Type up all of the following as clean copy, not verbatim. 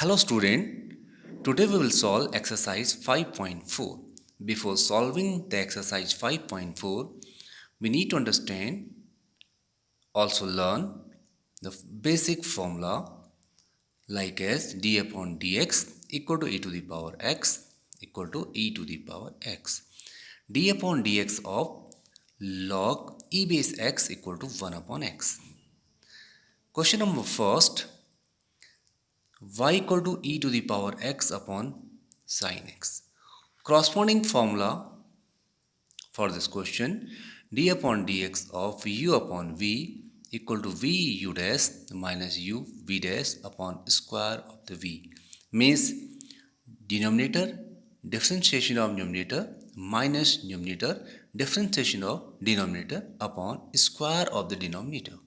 Hello student, today we will solve exercise 5.4. Before solving the exercise 5.4, we need to understand, also learn the basic formula like as d upon dx equal to e to the power x equal to e to the power x. D upon dx of log e base x equal to 1 upon x. Question number first, y equal to e to the power x upon sin x. Corresponding formula for this question, d upon dx of u upon v equal to v u dash minus u v dash upon square of the v, means denominator differentiation of numerator minus numerator differentiation of denominator upon square of the denominator.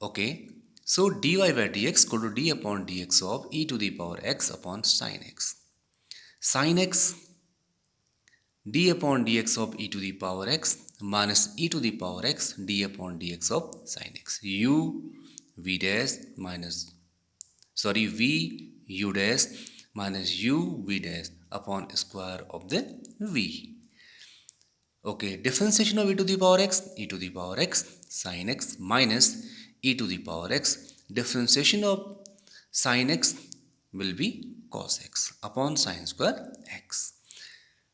Okay, so dy by dx equal to d upon dx of e to the power x upon sin x. Sin x, d upon dx of e to the power x minus e to the power x d upon dx of sin x. U v dash minus, v u dash minus u v dash upon square of the v. Okay, differentiation of e to the power x sin x minus e to the power x, differentiation of sin x will be cos x upon sin square x.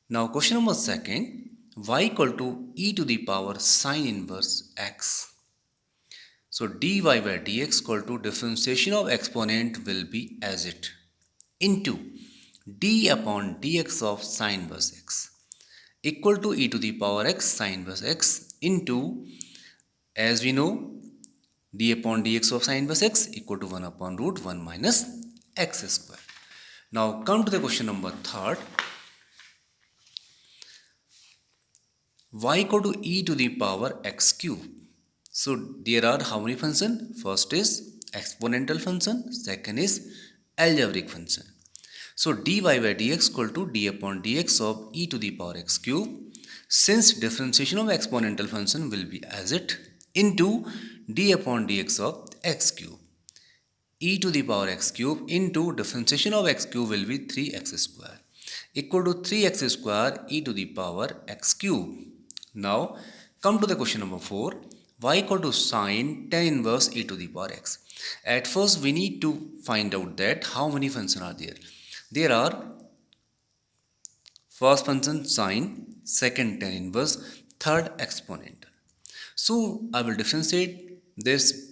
Now question number second, y equal to e to the power sin inverse x. So dy by dx equal to differentiation of exponent will be as it into d upon dx of sin inverse x equal to e to the power x sin inverse x into, as we know, d upon dx of sin inverse x equal to 1 upon root 1 minus x square. Now come to the question number third, y equal to e to the power x cube. So there are how many functions? First is exponential function, second is algebraic function. So dy by dx equal to d upon dx of e to the power x cube. Since differentiation of exponential function will be as it into d upon dx of x cube. E to the power x cube into differentiation of x cube will be 3x square equal to 3x square e to the power x cube. Now come to the question number 4, y equal to sine tan inverse e to the power x. At first we need to find out that how many functions are there. There are first function sine, second tan inverse, third exponential. So I will differentiate this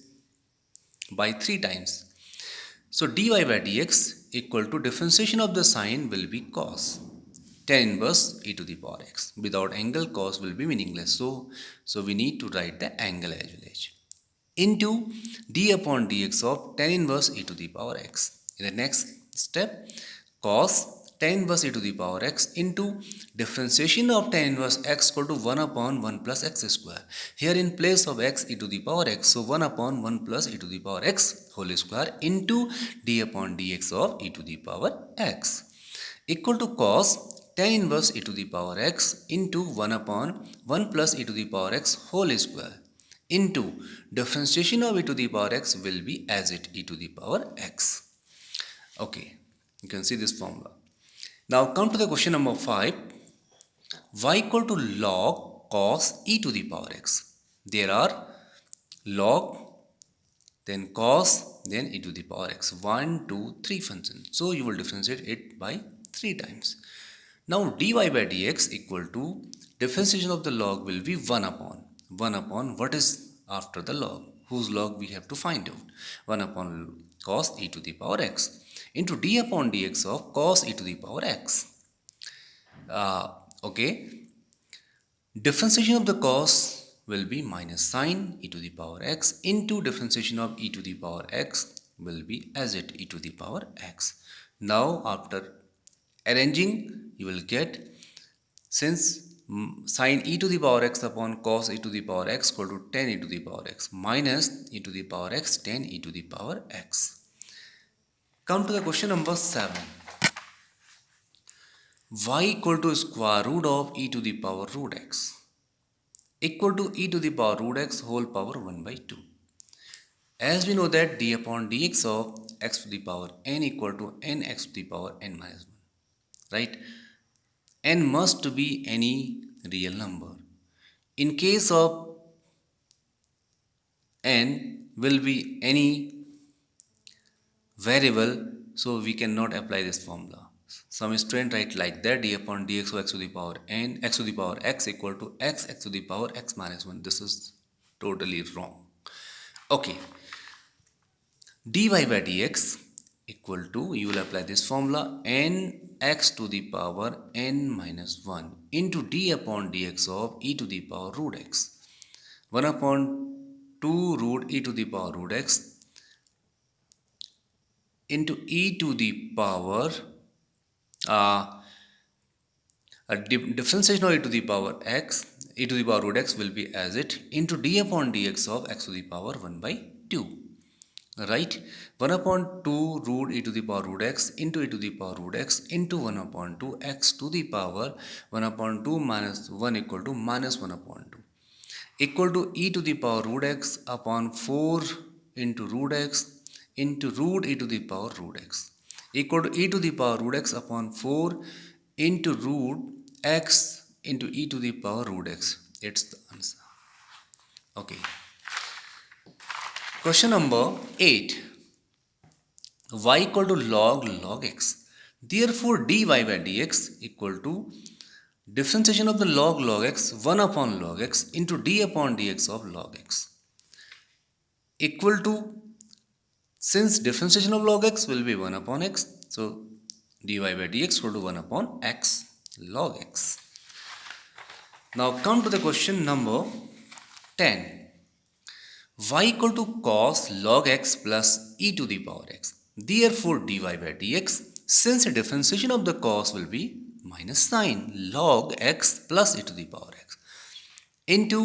by 3 times. So dy by dx equal to differentiation of the sine will be cos tan inverse e to the power x. Without angle, cos will be meaningless. So we need to write the angle as well as into d upon dx of tan inverse e to the power x. In the next step, cos tan inverse e to the power x into differentiation of tan inverse x equal to 1 upon 1 plus x square. Here in place of x e to the power x, so 1 upon 1 plus e to the power x whole square into d upon dx of e to the power x equal to cos tan inverse e to the power x into 1 upon 1 plus e to the power x whole square into differentiation of e to the power x will be as it e to the power x. Okay, you can see this formula. Now come to the question number 5, y equal to log cos e to the power x. There are log, then cos, then e to the power x. 1, 2, 3 functions. So you will differentiate it by 3 times. Now dy by dx equal to differentiation of the log will be 1 upon what is after the log, whose log we have to find out, 1 upon cos e to the power x into d upon dx of cos e to the power x. Okay, differentiation of the cos will be minus sine e to the power x into differentiation of e to the power x will be as it e to the power x. Now after arranging, you will get, since sine e to the power x upon cos e to the power x equal to tan e to the power x minus e to the power x tan e to the power x. Come to the question number 7. Y equal to square root of e to the power root x equal to e to the power root x whole power 1 by 2. As we know that d upon dx of x to the power n equal to nx to the power n minus 1. Right? N must be any real number. In case of n will be any variable, so we cannot apply this formula. Some student write like that: d upon dx of x to the power n x to the power x equal to x to the power x minus 1. This is totally wrong. Okay, dy by dx equal to, you will apply this formula, n x to the power n minus 1 into d upon dx of e to the power root x. 1 upon 2 root e to the power root x into e to the power differentiation of e to the power x, e to the power root x will be as it, into d upon dx of x to the power 1 by 2. Right? 1 upon 2 root e to the power root x into e to the power root x into 1 upon 2 x to the power 1 upon 2 minus 1 equal to minus 1 upon 2 equal to e to the power root x upon 4 into root x into root e to the power root x equal to e to the power root x upon 4 into root x into e to the power root x. It's the answer. Okay. Question number 8. Y equal to log x. Therefore, dy by dx equal to differentiation of the log x 1 upon log x into d upon dx of log x equal to, since differentiation of log x will be 1 upon x, so dy by dx equal to 1 upon x log x. Now come to the question number 10. Y equal to cos log x plus e to the power x. Therefore, dy by dx, since the differentiation of the cos will be minus sine log x plus e to the power x into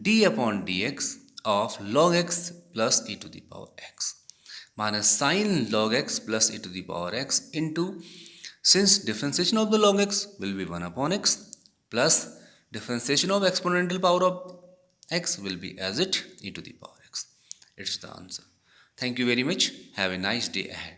d upon dx of log x plus e to the power x minus sine log x plus e to the power x into, since differentiation of the log x will be 1 upon x plus differentiation of exponential power of x will be as it e to the power x. It's the answer. Thank you very much. Have a nice day ahead.